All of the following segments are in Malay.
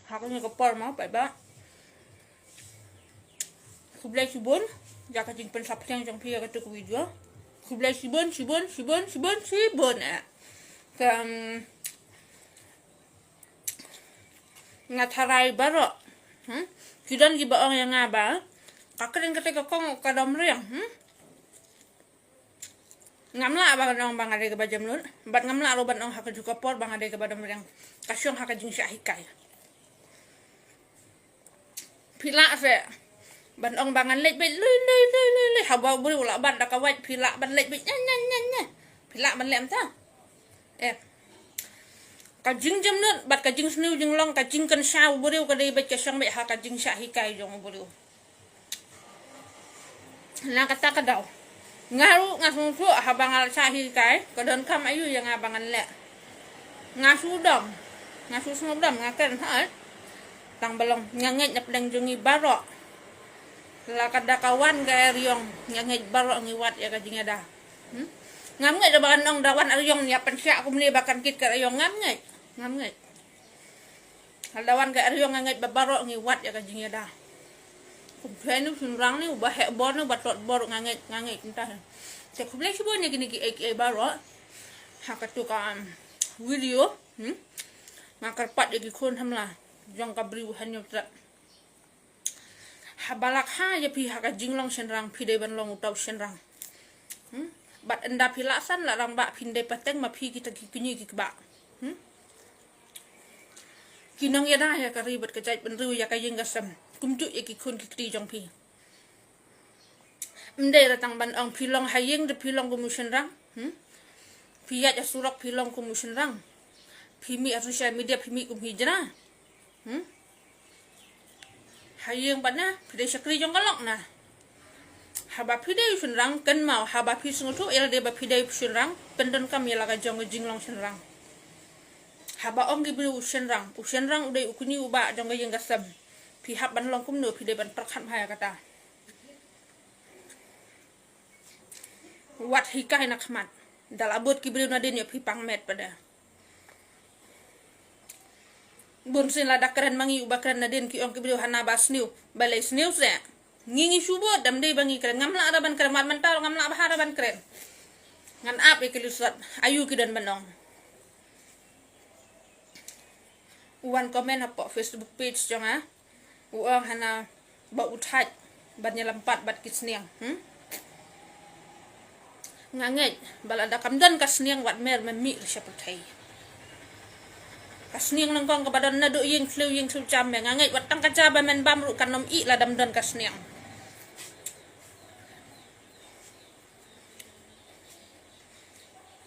hakanya kepar mau pai ba kublai sibun jaka jing pen sap yang jong pia katu video kublai sibun kan ngatarai baro kidan gi ba yang ngaba kakren ketika kong kadam riang ngamla ba nong bang ade ke bajam nun bat ngamla ro ban ong haka juga por bang ade ke badam riang kasyong haka jing syahikai pila se ban ong bangan lej bet le haba buri ula ban da ka wait pila ban lej bet nya pila ban lem ta ka jing jam nun bat ka jing sniu jing long ka jing kan sha buri ka dei bet ka syang bet haka jing syahikai jong buri na kata ka daw ngaru ngasusu habangal sahi kai kodon kam ayu yang abangan le ngasudom ngasusudom ngaken hat tang belong nyanget nyapdang jungi baro la kada kawan ga riong nyanget baro ngiwat ya kajing ada ngamnget da bakan ong dawan riong ya pensya aku meli bakan kit ka riong ngamnget dawan ga riong nganget baro ngiwat ya kajing ada kumplainu sunrang ni ubah hebor ni batot bor nganget entah te kublai sibon ni gini baro hakatu ka video makar pat gi kon hamla jong ka briu hanyo tra habalak ha ya pi haka jinglong senrang pide ban long utau senrang bat enda pilasan la rang ba pinde pateng ma pi kita kinyi ki ba kinong ya da ya ka ribet ka jai ben riu ya ka yengasam kumjuk ya ki kun ki jong pi mde ratang ban ong pilong hayeng de pilong kumushen rang piyat ya surak pilong kumushen rang pimi social media pimi kum hijra hayeng bana pide sakri jong kalok na haba pide yushen rang kan mau haba pi sungutu el de ba pide yushen rang pendon kam ya laga jong jinglong shen rang haba ong gi bru ushen rang udai ukuni uba jong ga yengasam pihak ban long kum no pide ban perkhat haya kata wat hikai nak mat dalabot ki beliau nadin ya pipang met pada bun sin lada keren mangi ubakran nadin ki ong ki beliau hana basniu balai sniu se ngingi subot dam dei bangi keren ngamla araban keren mat mental ngamla haraban keren ngan ap ikilusat ayu ki dan benong uan komen apa Facebook page jong uang hana ba uthaj bat nyelampat bat kisniang nganget balada kamdan kasniang wat mer memi syapatai kasniang nangkong kebadan nadu ying flu cam nganget wat tang kaca ba men bamru kanom i ladam dan kasniang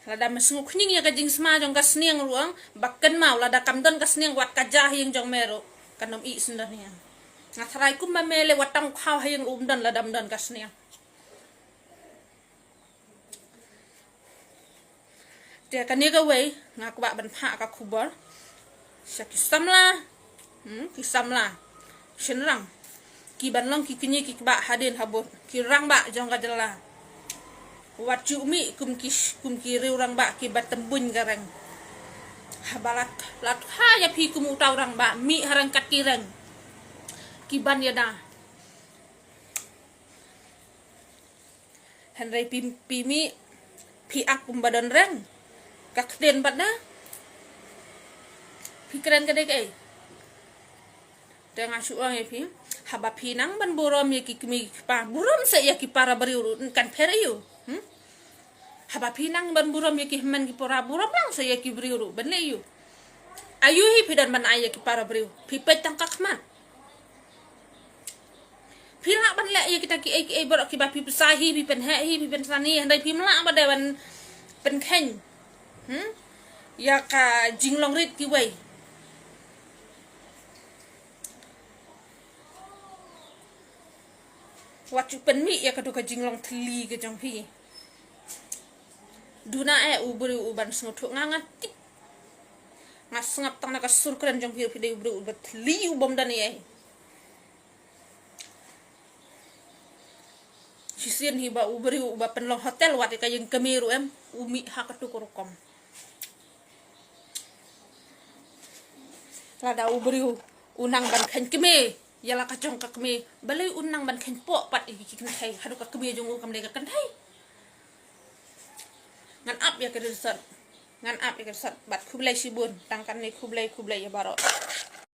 lada mesnguk ning ya kajing sma jong kasniang ruang bakken mau lada kamdan kasniang wat kajah ying jong meru kanom i sendania ngasarai kum mamele watang khaw hayang umdan ladam dan kasniang dia kaniga way ngaku ba ban pha ka khubor sakisamla kisamla shenrang ki ban long ki kinyi ki ba hadin habot ki rang ba jong ga jela wat jumi kum ki riu rang ba ki batembun garang habalak lat ha ya pi kum utau rang ba mi harang katirang ki ban ya da henry pimi pi ak badan reng kakden batna pikiran kadek dengan suang pi haba pinang ban burom ya ki kimi pa burom se ya ki para beriu kan periu haba pinang ban burom ya ki men ki pora burom lang se ya ki beriu ban leyu ayu hi pidan ban ay ki para beriu pi petang kakman pila ban le ya kita ki borok ki ba pi sahi pi pen hi pi pen sani handai pi mla ba dewan pen khen ya ka jinglong rit ki wei wat chu pen mi ya ka du ka jinglong thli ke jong pi duna ubri uban sngotu ngangat tik ngasngap tang na ka sur kren jong pi de ubri ubat thli ubom dan ye sisien hi ba ubri uba penlong hotel wat ka yang kemiru umi hakatu kurukom lada unang ban khen keme yala ka jong ka keme balai unang ban khen po pat ki kan thai hadu ka keme jong kam le ka kan thai ngan up ya ke resort ngan up ya ke resort bat khublai sibun tangkan ni khublai ya barot